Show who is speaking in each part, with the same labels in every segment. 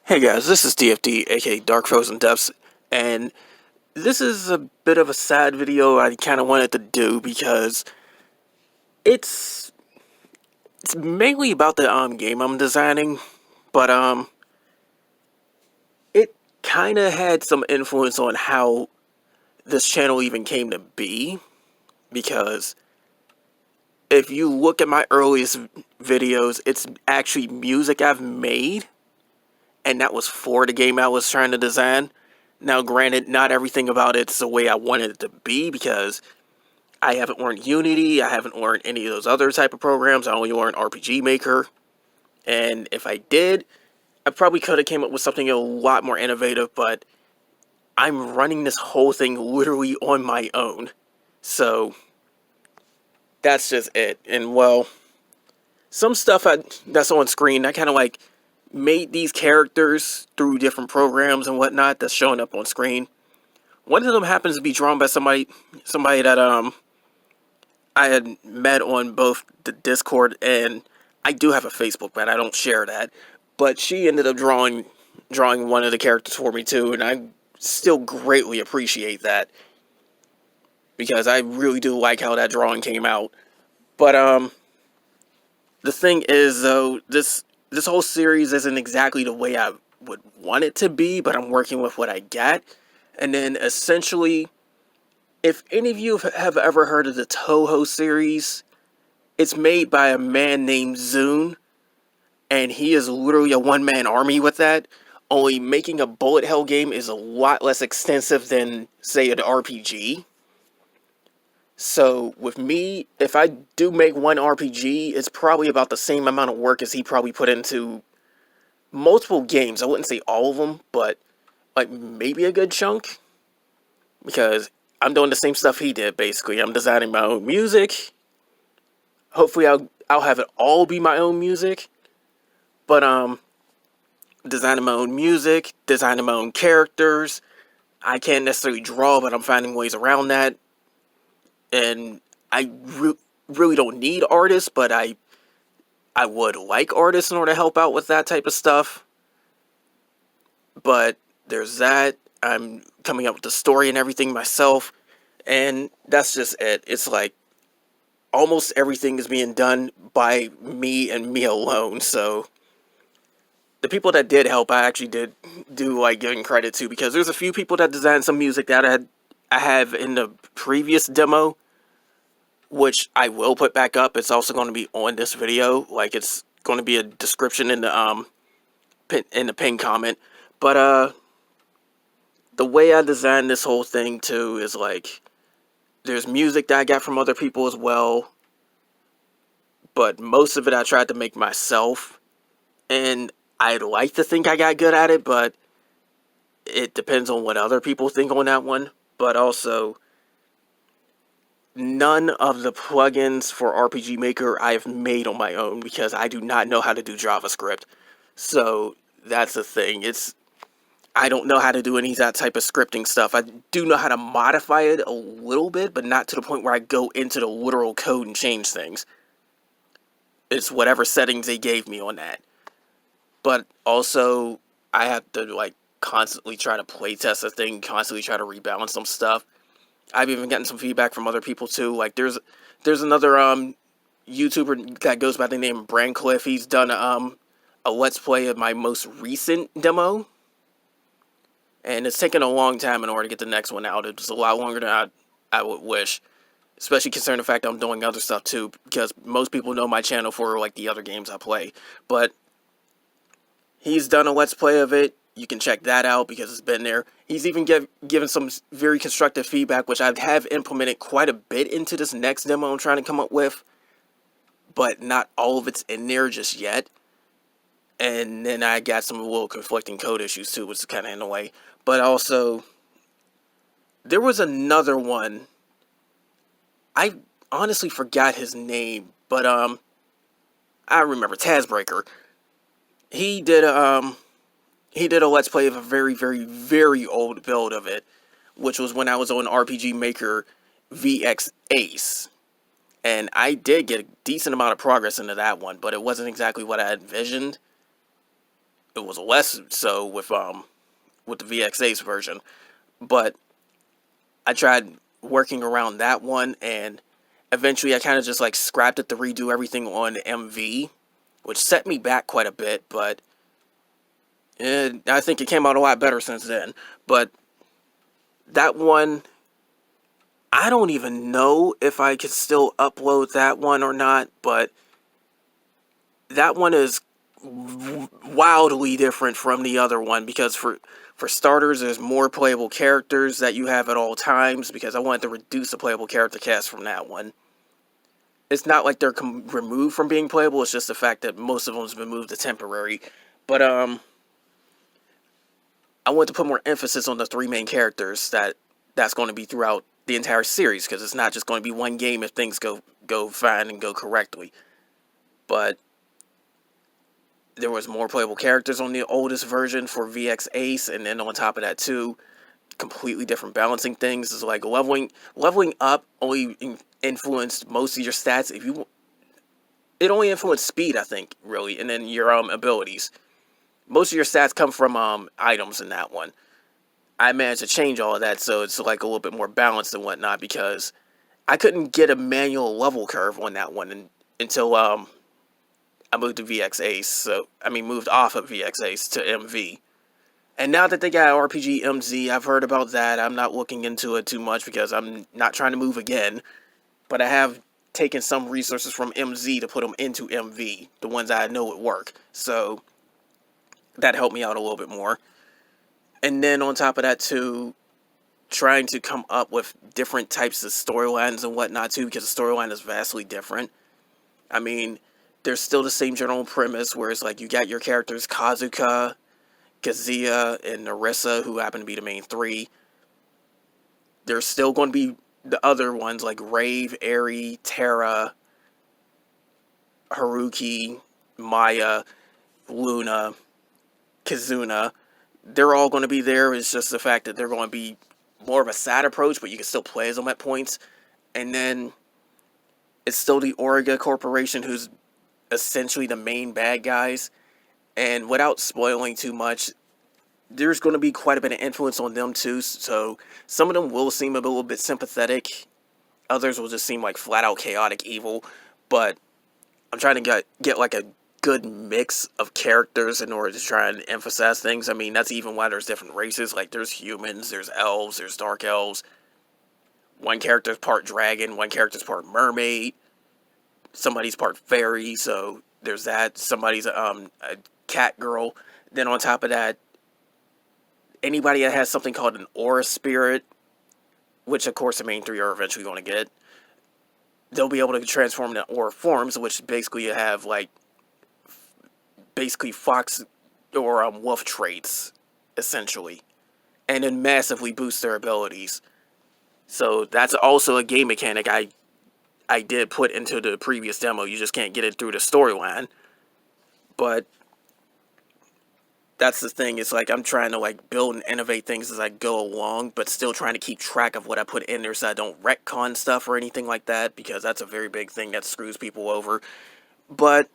Speaker 1: Hey guys, this is DFD, aka Dark Frozen Depths, and this is a bit of a sad video I kind of wanted to do because it's it's mainly about the game I'm designing, but it kind of had some influence on how this channel even came to be, because if you look at my earliest videos, it's actually music I've made, and that was for the game I was trying to design. Now, granted, not everything about it's the way I wanted it to be, because I haven't learned Unity, I haven't learned any of those other type of programs. I only learned RPG Maker, and if I did, I probably could have came up with something a lot more innovative, but I'm running this whole thing literally on my own. So, that's just it. And well, some stuff that's on screen, I kind of like made these characters through different programs and whatnot that's showing up on screen. One of them happens to be drawn by somebody that I had met on both the Discord, and I do have a Facebook, but I don't share that. But she ended up drawing one of the characters for me too, and I still greatly appreciate that, because I really do like how that drawing came out. But the thing is though, this whole series isn't exactly the way I would want it to be, but I'm working with what I got. And then essentially, if any of you have ever heard of the Toho series, it's made by a man named Zune, and he is literally a one-man army with that. Only making a bullet hell game is a lot less extensive than, say, an RPG. So with me, if I do make one RPG, it's probably about the same amount of work as he probably put into multiple games. I wouldn't say all of them, but like maybe a good chunk, because I'm doing the same stuff he did. Basically, I'm designing my own music. Hopefully, I'll have it all be my own music, but designing my own music, designing my own characters. I can't necessarily draw, but I'm finding ways around that, and I really don't need artists, but I would like artists in order to help out with that type of stuff. But there's that. I'm coming up with the story and everything myself, and that's just it. It's like almost everything is being done by me and me alone. So the people that did help, I actually did do like giving credit to, because there's a few people that designed some music that I have in the previous demo, which I will put back up. It's also going to be on this video. Like, it's going to be a description in the pinned comment. But the way I designed this whole thing too is like, there's music that I got from other people as well, but most of it I tried to make myself, and I'd like to think I got good at it, but it depends on what other people think on that one. But also, none of the plugins for RPG Maker I've made on my own, because I do not know how to do JavaScript. So that's the thing. I don't know how to do any of that type of scripting stuff. I do know how to modify it a little bit, but not to the point where I go into the literal code and change things. It's whatever settings they gave me on that. But also, I have to like constantly try to playtest a thing, constantly try to rebalance some stuff. I've even gotten some feedback from other people too. Like there's another YouTuber that goes by the name of Brancliff. He's done a let's play of my most recent demo, and it's taken a long time in order to get the next one out. It's a lot longer than I would wish, especially considering the fact I'm doing other stuff too, because most people know my channel for like the other games I play. But he's done a let's play of it. You can check that out because it's been there. He's even given some very constructive feedback, which I have implemented quite a bit into this next demo I'm trying to come up with, but not all of it's in there just yet. And then I got some little conflicting code issues too, which is kind of in the way. But also, there was another one. I honestly forgot his name, but I remember Tazbreaker. He did a let's play of a very, very, very old build of it, which was when I was on RPG Maker VX Ace. And I did get a decent amount of progress into that one, but it wasn't exactly what I envisioned. it was less so with the VX8 version. But I tried working around that one, and eventually I kind of just like scrapped it to redo everything on MV, which set me back quite a bit, but I think it came out a lot better since then. But that one, I don't even know if I could still upload that one or not, but that one is wildly different from the other one because for starters, there's more playable characters that you have at all times because I wanted to reduce the playable character cast from that one. It's not like they're removed from being playable, it's just the fact that most of them has been moved to temporary. But I want to put more emphasis on the three main characters that's going to be throughout the entire series, because it's not just going to be one game if things go fine and go correctly. But there was more playable characters on the oldest version for VX Ace, and then on top of that too, completely different balancing things. Is like leveling up only influenced most of your stats. It only influenced speed, I think, really, and then your abilities. Most of your stats come from items in that one. I managed to change all of that so it's like a little bit more balanced and whatnot, because I couldn't get a manual level curve on that one until I moved to VX Ace. Moved off of VX Ace to MV. And now that they got RPG MZ, I've heard about that. I'm not looking into it too much because I'm not trying to move again. But I have taken some resources from MZ to put them into MV, the ones that I know would work. So that helped me out a little bit more. And then on top of that too, trying to come up with different types of storylines and whatnot too, because the storyline is vastly different. I mean, there's still the same general premise where it's like you got your characters Kazuka, Kazuya, and Narissa, who happen to be the main three. There's still going to be the other ones like Rave, Eri, Terra, Haruki, Maya, Luna, Kizuna. They're all going to be there. It's just the fact that they're going to be more of a sad approach, but you can still play as them at points. And then it's still the Origa Corporation, who's essentially the main bad guys. And without spoiling too much, there's going to be quite a bit of influence on them too. So some of them will seem a little bit sympathetic. Others will just seem like flat out chaotic evil. But I'm trying to get like a good mix of characters in order to try and emphasize things. I mean, that's even why there's different races. Like, there's humans, there's elves, there's dark elves. One character's part dragon, one character's part mermaid. Somebody's part fairy, so there's that. Somebody's a cat girl. Then on top of that, anybody that has something called an aura spirit, which of course the main three are eventually going to get, they'll be able to transform into aura forms, which basically you have like fox or wolf traits, essentially, and then massively boost their abilities. So that's also a game mechanic I did put into the previous demo. You just can't get it through the storyline. But that's the thing. It's like I'm trying to like build and innovate things as I go along, but still trying to keep track of what I put in there so I don't retcon stuff or anything like that, because that's a very big thing that screws people over. But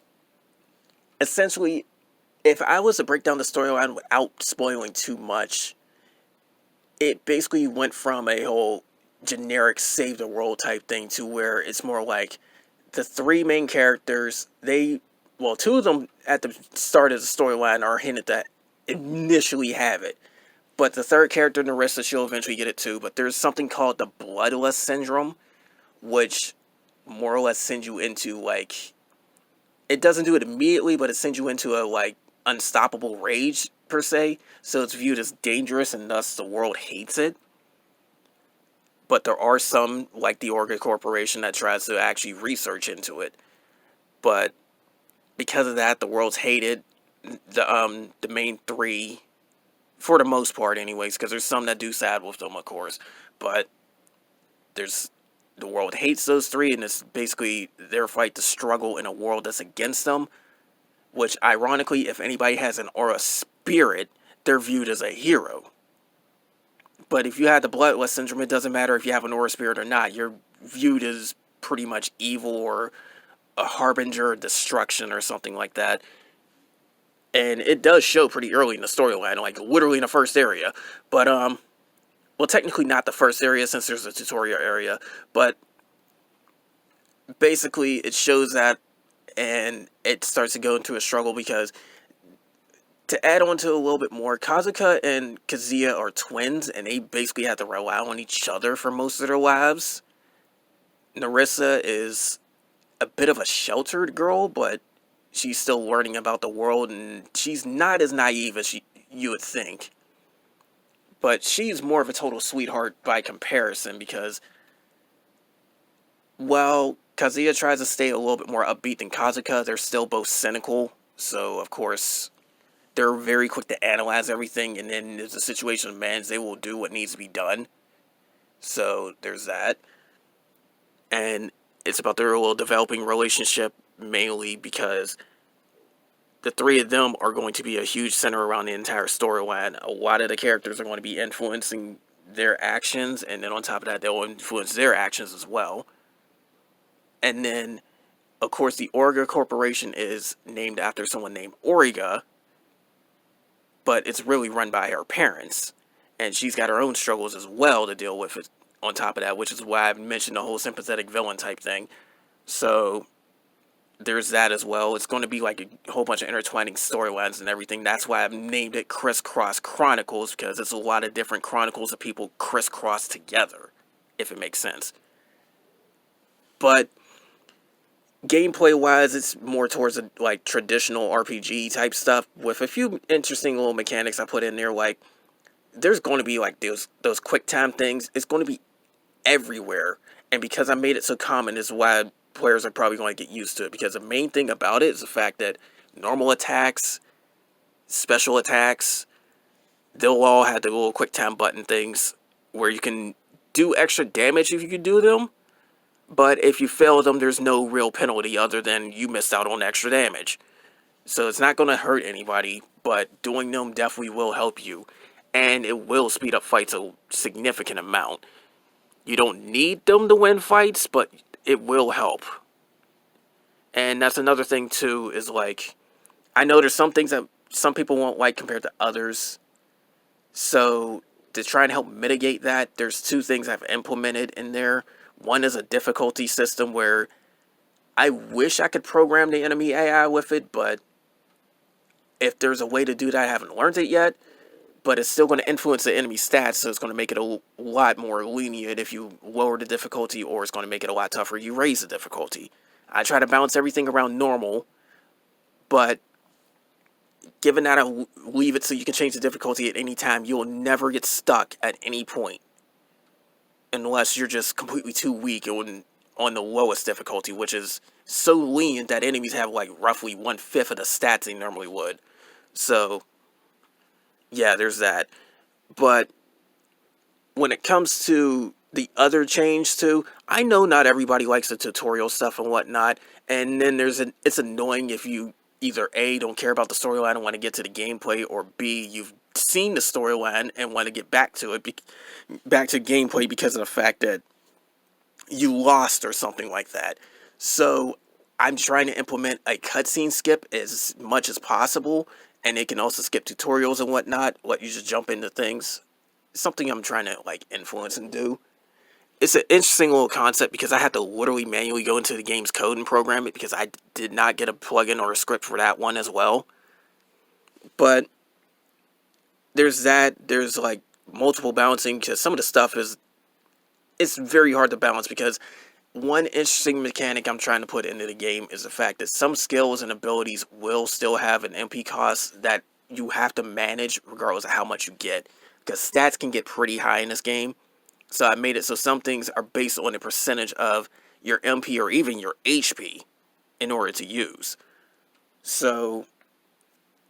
Speaker 1: essentially, if I was to break down the storyline without spoiling too much, it basically went from a whole generic save the world type thing to where it's more like the three main characters, two of them at the start of the storyline are hinted that initially have it. But the third character, Narissa, she'll eventually get it too. But there's something called the Bloodlust Syndrome, which more or less sends you into like, it doesn't do it immediately, but it sends you into a like unstoppable rage per se. So it's viewed as dangerous, and thus the world hates it. But there are some, like the Orga Corporation, that tries to actually research into it. But because of that, the world's hated. The main three, for the most part anyways, because there's some that do side with them, of course. But the world hates those three, and it's basically their fight to struggle in a world that's against them. Which, ironically, if anybody has an aura spirit, they're viewed as a hero. But if you have the Bloodlust Syndrome, it doesn't matter if you have an aura spirit or not. You're viewed as pretty much evil or a harbinger of destruction or something like that. And it does show pretty early in the storyline, like literally in the first area. But well, technically not the first area since there's a tutorial area, but basically it shows that, and it starts to go into a struggle because, to add on to a little bit more, Kazuka and Kazuya are twins, and they basically have to rely on each other for most of their lives. Narissa is a bit of a sheltered girl, but she's still learning about the world, and she's not as naive as you would think. But she's more of a total sweetheart by comparison, because while Kazuya tries to stay a little bit more upbeat than Kazuka, they're still both cynical. So, of course, they're very quick to analyze everything, and then if the situation demands, they will do what needs to be done. So, there's that. And it's about their little developing relationship, mainly because the three of them are going to be a huge center around the entire storyline. A lot of the characters are going to be influencing their actions, and then on top of that, they'll influence their actions as well. And then, of course, the Origa Corporation is named after someone named Origa, but it's really run by her parents. And she's got her own struggles as well to deal with it on top of that, which is why I've mentioned the whole sympathetic villain type thing. So there's that as well. It's going to be like a whole bunch of intertwining storylines and everything. That's why I've named it Crisscross Chronicles, because it's a lot of different chronicles of people crisscross together, if it makes sense. But gameplay wise, it's more towards a like traditional RPG type stuff with a few interesting little mechanics I put in there. Like, there's going to be like those quick time things. It's going to be everywhere, and because I made it so common is why players are probably going to get used to it, because the main thing about it is the fact that normal attacks, special attacks, they'll all have the little quick time button things where you can do extra damage if you can do them. But if you fail them, there's no real penalty other than you missed out on extra damage. So it's not going to hurt anybody, but doing them definitely will help you. And it will speed up fights a significant amount. You don't need them to win fights, but it will help. And that's another thing too, is like, I know there's some things that some people won't like compared to others. So to try and help mitigate that, there's two things I've implemented in there. One is a difficulty system where I wish I could program the enemy AI with it, but if there's a way to do that, I haven't learned it yet. But it's still going to influence the enemy stats, so it's going to make it a lot more lenient if you lower the difficulty, or it's going to make it a lot tougher if you raise the difficulty. I try to balance everything around normal, but given that I leave it so you can change the difficulty at any time, you'll never get stuck at any point. Unless you're just completely too weak on the lowest difficulty, which is so lenient that enemies have like roughly 1/5 of the stats they normally would. So yeah, there's that. But when it comes to the other change too, I know not everybody likes the tutorial stuff and whatnot, and then it's annoying if you either A, don't care about the storyline and want to get to the gameplay, or B, you've seen the storyline and want to get back to it, back to gameplay because of the fact that you lost or something like that. So I'm trying to implement a cutscene skip as much as possible, and it can also skip tutorials and whatnot, let you just jump into things. Something I'm trying to like influence and do. It's an interesting little concept because I had to literally manually go into the game's code and program it, because I did not get a plugin or a script for that one as well. But there's that. There's like multiple balancing, because some of the stuff it's very hard to balance, because one interesting mechanic I'm trying to put into the game is the fact that some skills and abilities will still have an MP cost that you have to manage regardless of how much you get, because stats can get pretty high in this game. So I made it so some things are based on a percentage of your MP or even your HP in order to use. So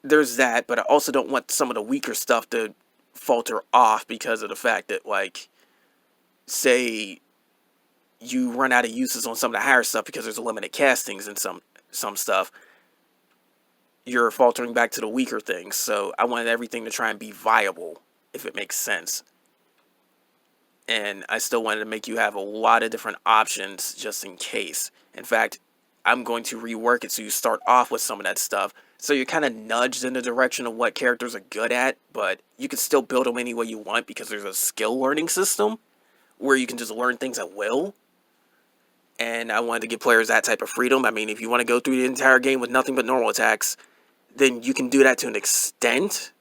Speaker 1: there's that, but I also don't want some of the weaker stuff to falter off because of the fact that, like, say you run out of uses on some of the higher stuff because there's limited castings and some stuff, you're faltering back to the weaker things. So I wanted everything to try and be viable, if it makes sense. And I still wanted to make you have a lot of different options just in case. In fact, I'm going to rework it so you start off with some of that stuff, So you're kind of nudged in the direction of what characters are good at, but you can still build them any way you want because there's a skill learning system where you can just learn things at will. And I wanted to give players that type of freedom. I mean, if you want to go through the entire game with nothing but normal attacks, then you can do that to an extent.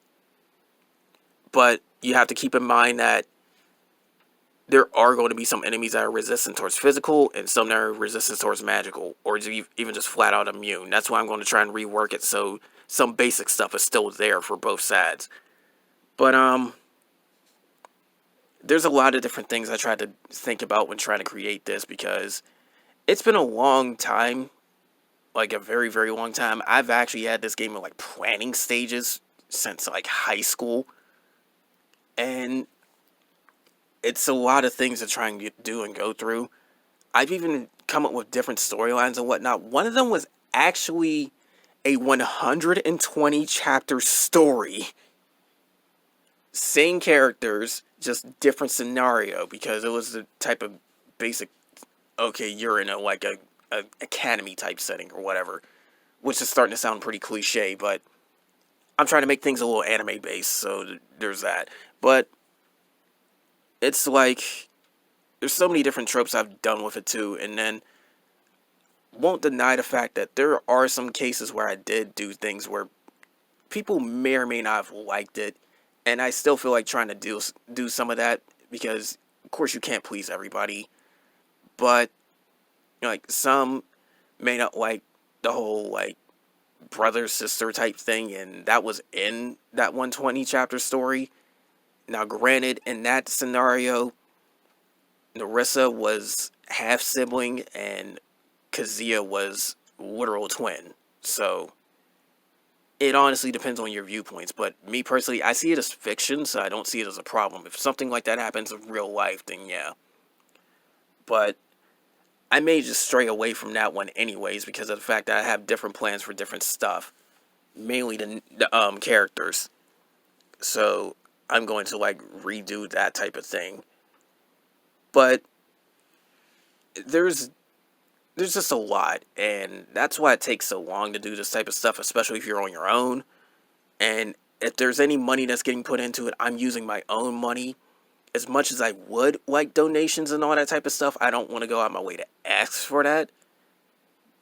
Speaker 1: But you have to keep in mind that there are going to be some enemies that are resistant towards physical and some that are resistant towards magical, or even just flat out immune. That's why I'm going to try and rework it so some basic stuff is still there for both sides. But there's a lot of different things I tried to think about when trying to create this, because it's been a long time, like a very, very long time. I've actually had this game in like planning stages since like high school, and it's a lot of things to try and do and go through. I've even come up with different storylines and whatnot. One of them was actually a 120 chapter story. Same characters, just different scenario, because it was the type of basic, okay, you're in a academy type setting or whatever, which is starting to sound pretty cliche, but I'm trying to make things a little anime based, so there's that. But it's like, there's so many different tropes I've done with it too, and then won't deny the fact that there are some cases where I did do things where people may or may not have liked it, and I still feel like trying to do some of that, because of course you can't please everybody, but like some may not like the whole like brother sister type thing, and that was in that 120 chapter story. Now granted, in that scenario, Narissa was half sibling and Kazuya was literal twin. So it honestly depends on your viewpoints. But me personally, I see it as fiction, so I don't see it as a problem. If something like that happens in real life, then yeah. But I may just stray away from that one anyways, because of the fact that I have different plans for different stuff. Mainly the characters. So I'm going to like redo that type of thing. But there's just a lot, and that's why it takes so long to do this type of stuff, especially if you're on your own. And if there's any money that's getting put into it, I'm using my own money. As much as I would like donations and all that type of stuff, I don't want to go out my way to ask for that.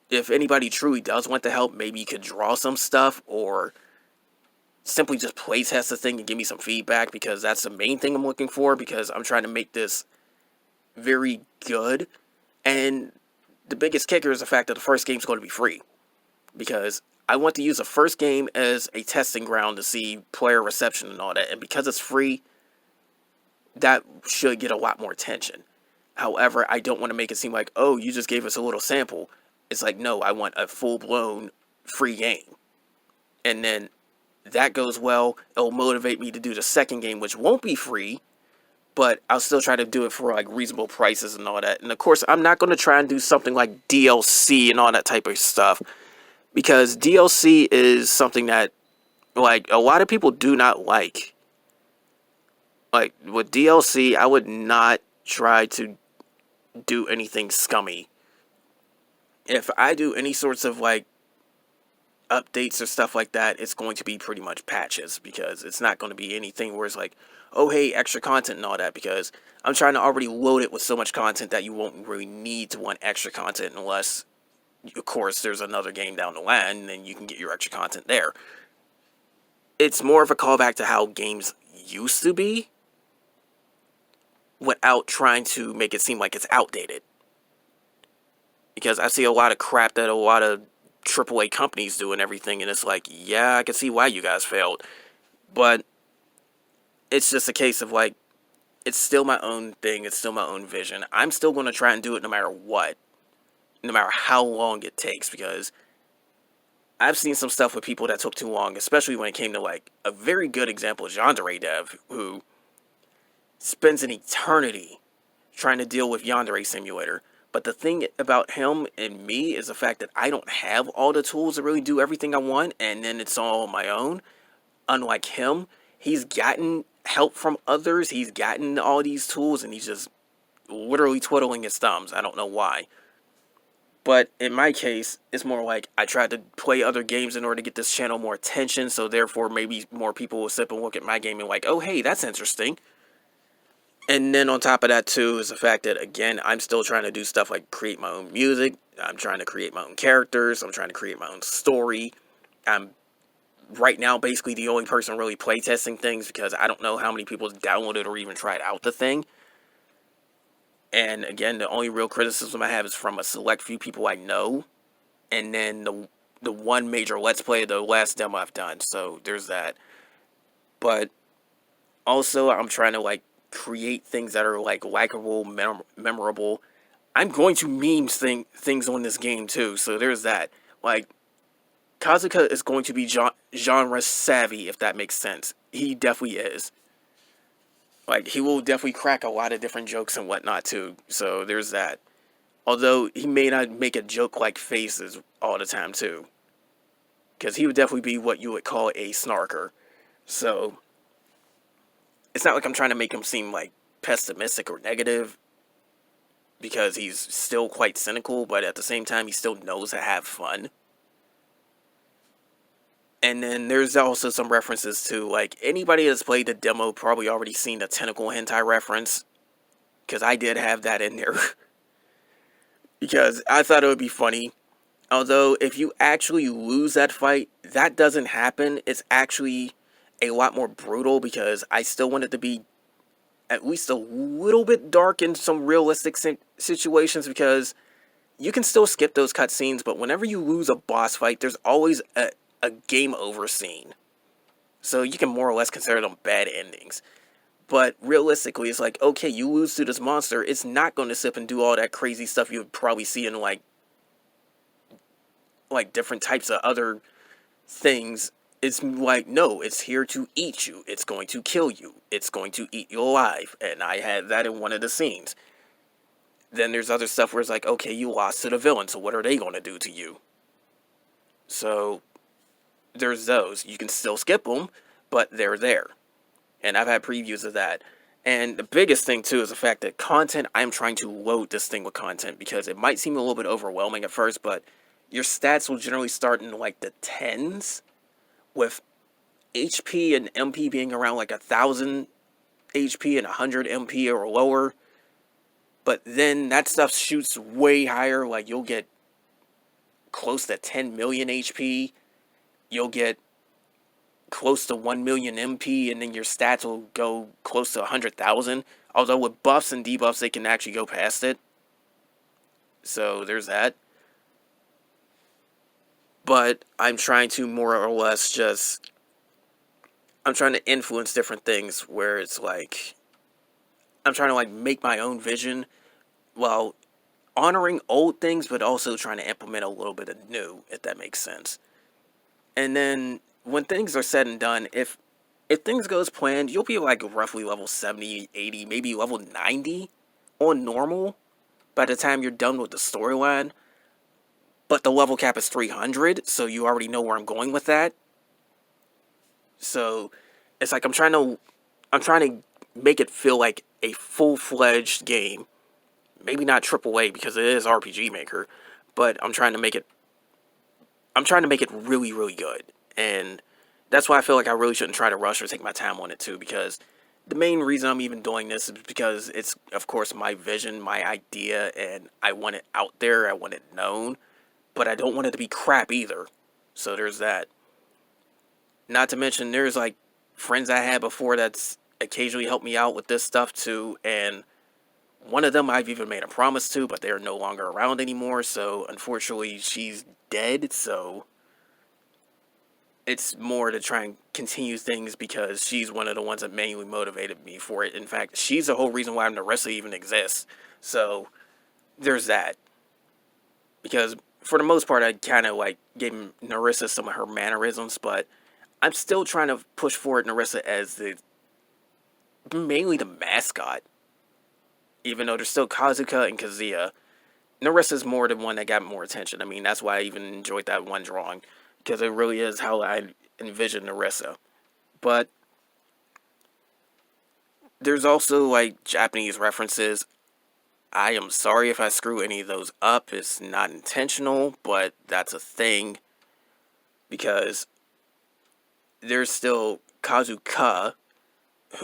Speaker 1: If anybody truly does want to help, maybe you could draw some stuff, or simply just playtest the thing and give me some feedback, because that's the main thing I'm looking for, because I'm trying to make this very good. And the biggest kicker is the fact that the first game is going to be free, because I want to use the first game as a testing ground to see player reception and all that, and because it's free, that should get a lot more attention. However, I don't want to make it seem like, oh, you just gave us a little sample. It's like, no, I want a full-blown free game. And then that goes well, it'll motivate me to do the second game, which won't be free, but I'll still try to do it for like reasonable prices and all that. And of course, I'm not going to try and do something like DLC and all that type of stuff, because DLC is something that like a lot of people do not like. Like with DLC, I would not try to do anything scummy. If I do any sorts of like updates or stuff like that, it's going to be pretty much patches, because it's not going to be anything where it's like, oh hey, extra content and all that, because I'm trying to already load it with so much content that you won't really need to want extra content, unless of course there's another game down the line and then you can get your extra content there. It's more of a callback to how games used to be, without trying to make it seem like it's outdated. Because I see a lot of crap that a lot of AAA companies do and everything, and it's like, yeah, I can see why you guys failed. But it's just a case of like, it's still my own thing, it's still my own vision. I'm still going to try and do it no matter what. No matter how long it takes, because I've seen some stuff with people that took too long, especially when it came to like a very good example, Yandere Dev, who spends an eternity trying to deal with Yandere Simulator. But the thing about him and me is the fact that I don't have all the tools to really do everything I want, and then it's all on my own. Unlike him, he's gotten help from others, he's gotten all these tools, and he's just literally twiddling his thumbs. I don't know why. But in my case, it's more like I tried to play other games in order to get this channel more attention, so therefore maybe more people will sit and look at my game and like, oh hey, that's interesting. And then on top of that too is the fact that, again, I'm still trying to do stuff like create my own music. I'm trying to create my own characters. I'm trying to create my own story. I'm right now basically the only person really playtesting things because I don't know how many people downloaded or even tried out the thing. And again, the only real criticism I have is from a select few people I know. And then the one major Let's Play, the last demo I've done. So there's that. But also I'm trying to like create things that are like likable, memorable. I'm going to meme things on this game too. So there's that. Like, Kazuka is going to be genre savvy, if that makes sense. He definitely is. Like, he will definitely crack a lot of different jokes and whatnot, too. So, there's that. Although, he may not make a joke like faces all the time, too. Because he would definitely be what you would call a snarker. So, it's not like I'm trying to make him seem, like, pessimistic or negative. Because he's still quite cynical, but at the same time, he still knows to have fun. And then there's also some references to, like, anybody that's played the demo probably already seen the tentacle hentai reference. Because I did have that in there. Because I thought it would be funny. Although, if you actually lose that fight, that doesn't happen. It's actually a lot more brutal because I still want it to be at least a little bit dark in some realistic situations because you can still skip those cutscenes, but whenever you lose a boss fight, there's always a game over scene. So you can more or less consider them bad endings. But realistically, it's like, okay, you lose to this monster, it's not going to sit and do all that crazy stuff you would probably see in like different types of other things. It's like, no, it's here to eat you. It's going to kill you. It's going to eat you alive. And I had that in one of the scenes. Then there's other stuff where it's like, okay, you lost to the villain, so what are they going to do to you? So there's those. You can still skip them, but they're there. And I've had previews of that. And the biggest thing, too, is the fact that content, I'm trying to load this thing with content because it might seem a little bit overwhelming at first, but your stats will generally start in, like, the 10s, with HP and MP being around, like, 1,000 HP and 100 MP or lower. But then that stuff shoots way higher, like, you'll get close to 10 million HP. You'll get close to 1 million MP, and then your stats will go close to 100,000. Although with buffs and debuffs, they can actually go past it. So there's that. But I'm trying to more or less just... I'm trying to influence different things where it's like... I'm trying to like make my own vision while honoring old things, but also trying to implement a little bit of new, if that makes sense. And then when things are said and done, if things go as planned, you'll be like roughly level 70, 80, maybe level 90 on normal by the time you're done with the storyline. But the level cap is 300, so you already know where I'm going with that. So it's like I'm trying to make it feel like a full-fledged game. Maybe not AAA because it is RPG Maker, but I'm trying to make it really, really good. And that's why I feel like I really shouldn't try to rush or take my time on it too, because the main reason I'm even doing this is because it's, of course, my vision, my idea, and I want it out there, I want it known, but I don't want it to be crap either. So there's that. Not to mention, there's like friends I had before that's occasionally helped me out with this stuff too, and one of them I've even made a promise to, but they're no longer around anymore, so unfortunately she's dead, so it's more to try and continue things because she's one of the ones that mainly motivated me for it. In fact, she's the whole reason why Narissa even exists, so there's that. Because for the most part, I kind of like gave Narissa some of her mannerisms, but I'm still trying to push forward Narissa as mainly the mascot. Even though there's still Kazuka and Kazuya, Narissa's more the one that got more attention. I mean, that's why I even enjoyed that one drawing, because it really is how I envision Narissa. But there's also, like, Japanese references. I am sorry if I screw any of those up. It's not intentional, but that's a thing. Because there's still Kazuka,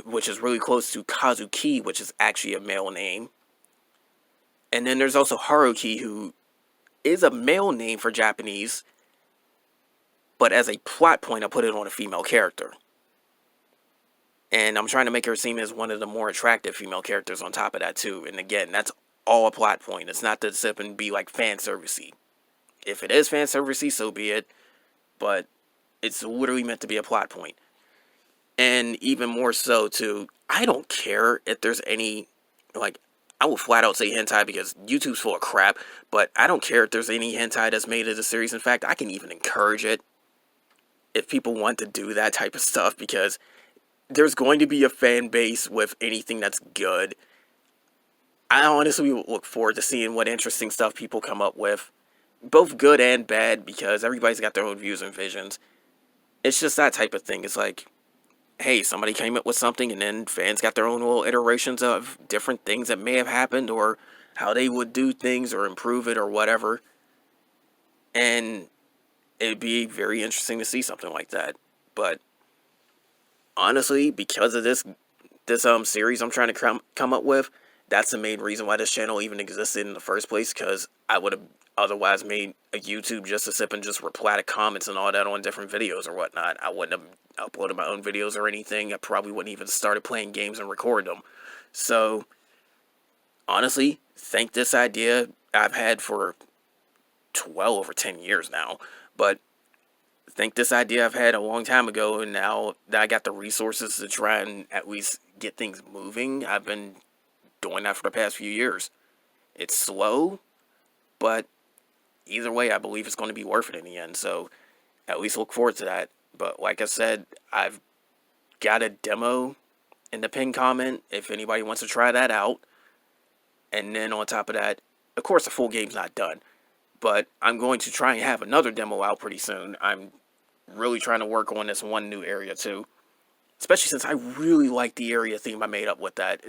Speaker 1: which is really close to Kazuki, which is actually a male name. And then there's also Haruki, who is a male name for Japanese, but as a plot point, I put it on a female character. And I'm trying to make her seem as one of the more attractive female characters on top of that, too. And again, that's all a plot point. It's not to sip and be like fan servicey. If it is fan servicey, so be it. But it's literally meant to be a plot point. And even more so, too, I don't care if there's any, like, I will flat out say hentai because YouTube's full of crap, but I don't care if there's any hentai that's made of the series. In fact, I can even encourage it if people want to do that type of stuff, because there's going to be a fan base with anything that's good. I honestly look forward to seeing what interesting stuff people come up with, both good and bad, because everybody's got their own views and visions. It's just that type of thing. It's like, hey, somebody came up with something, and then fans got their own little iterations of different things that may have happened, or how they would do things, or improve it, or whatever. And it'd be very interesting to see something like that. But honestly, because of this series I'm trying to come up with, that's the main reason why this channel even existed in the first place, because I would have otherwise made a YouTube just to sip and just reply to comments and all that on different videos or whatnot. I wouldn't have uploaded my own videos or anything. I probably wouldn't even started playing games and record them. So, honestly, think this idea I've had for well over 10 years now, but think this idea I've had a long time ago, and now that I got the resources to try and at least get things moving, I've been doing that for the past few years. It's slow, but either way, I believe it's going to be worth it in the end, so at least look forward to that. But like I said, I've got a demo in the pinned comment if anybody wants to try that out. And then on top of that, of course the full game's not done, but I'm going to try and have another demo out pretty soon. I'm really trying to work on this one new area too, especially since I really like the area theme I made up with that.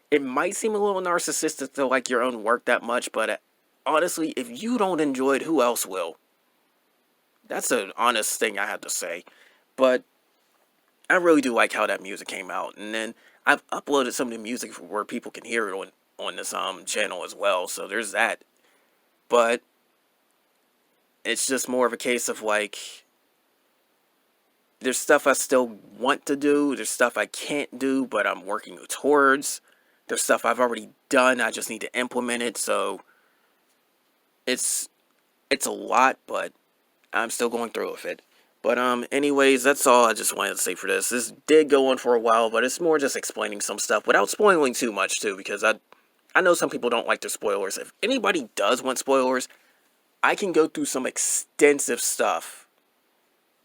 Speaker 1: It might seem a little narcissistic to like your own work that much, but honestly, if you don't enjoy it, who else will? That's an honest thing I have to say. But I really do like how that music came out. And then I've uploaded some of the music where people can hear it on this channel as well. So there's that. But it's just more of a case of like, there's stuff I still want to do. There's stuff I can't do, but I'm working towards. There's stuff I've already done. I just need to implement it. So it's a lot, but I'm still going through with it. But anyways, that's all I just wanted to say for this. This did go on for a while, but it's more just explaining some stuff without spoiling too much too, because I know some people don't like their spoilers. If anybody does want spoilers, I can go through some extensive stuff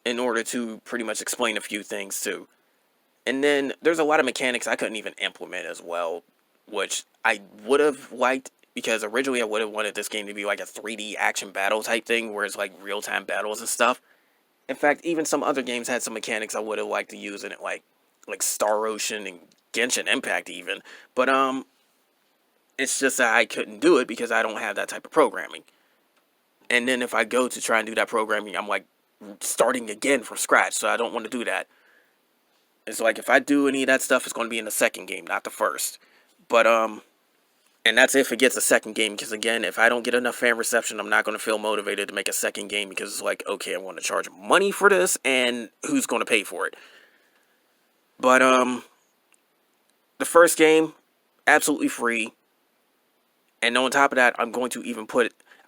Speaker 1: in order to pretty much explain a few things too. And then there's a lot of mechanics I couldn't even implement as well, which I would have liked, because originally I would have wanted this game to be like a 3D action battle type thing, where it's like real-time battles and stuff. In fact, even some other games had some mechanics I would have liked to use in it, like Star Ocean and Genshin Impact even. But it's just that I couldn't do it because I don't have that type of programming. And then if I go to try and do that programming, I'm like starting again from scratch, so I don't want to do that. It's like if I do any of that stuff, it's going to be in the second game, not the first. But and that's if it gets a second game, because again, if I don't get enough fan reception, I'm not going to feel motivated to make a second game, because it's like, okay, I want to charge money for this, and who's going to pay for it? But the first game, absolutely free. And on top of that, I'm going to even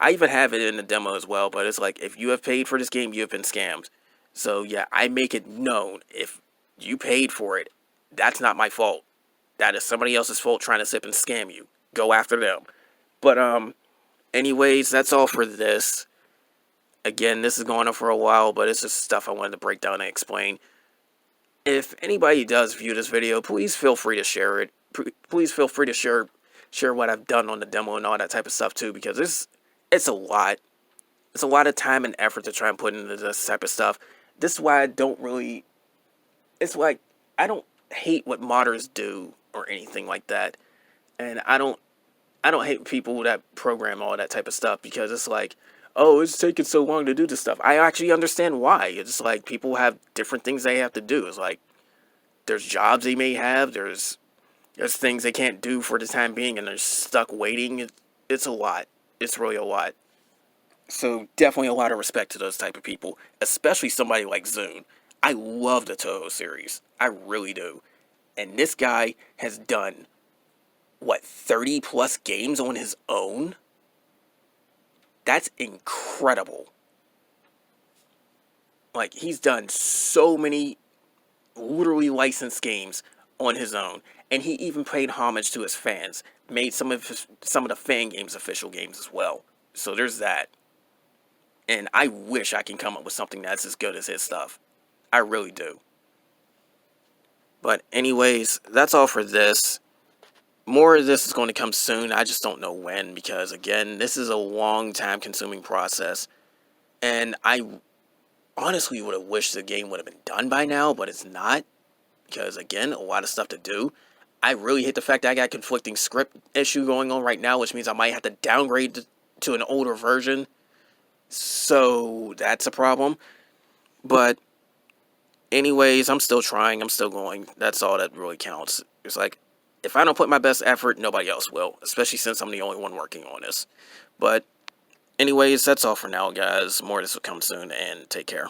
Speaker 1: I even have it in the demo as well, but it's like, if you have paid for this game, you have been scammed. So yeah, I make it known, if you paid for it, that's not my fault. That is somebody else's fault trying to sip and scam you. Go after them. But anyways, that's all for this. Again, this is going on for a while, but it's just stuff I wanted to break down and explain. If anybody does view this video, please feel free to share it. Please feel free to share what I've done on the demo and all that type of stuff too, because it's a lot. It's a lot of time and effort to try and put into this type of stuff. This is why I don't really... It's like, I don't hate what modders do or anything like that. And I don't I don't hate people that program all that type of stuff because it's like, oh, it's taking so long to do this stuff. I actually understand why. It's like people have different things they have to do. It's like there's jobs they may have, there's things they can't do for the time being, and they're stuck waiting. It's a lot. It's really a lot. So definitely a lot of respect to those type of people, especially somebody like Zune. I love the Toho series. I really do. And this guy has done, what, 30 plus games on his own? That's incredible. Like, he's done so many literally licensed games on his own. And he even paid homage to his fans. Made some of the fan games official games as well. So there's that. And I wish I can come up with something that's as good as his stuff. I really do. But anyways, that's all for this. More of this is going to come soon. I just don't know when, because again, this is a long time consuming process. And I honestly would have wished the game would have been done by now, but it's not. Because again, a lot of stuff to do. I really hate the fact that I got conflicting script issue going on right now, which means I might have to downgrade to an older version. So that's a problem. But anyways, I'm still trying. I'm still going. That's all that really counts. It's like, if I don't put my best effort, nobody else will. Especially since I'm the only one working on this. But anyways, that's all for now, guys. More of this will come soon, and take care.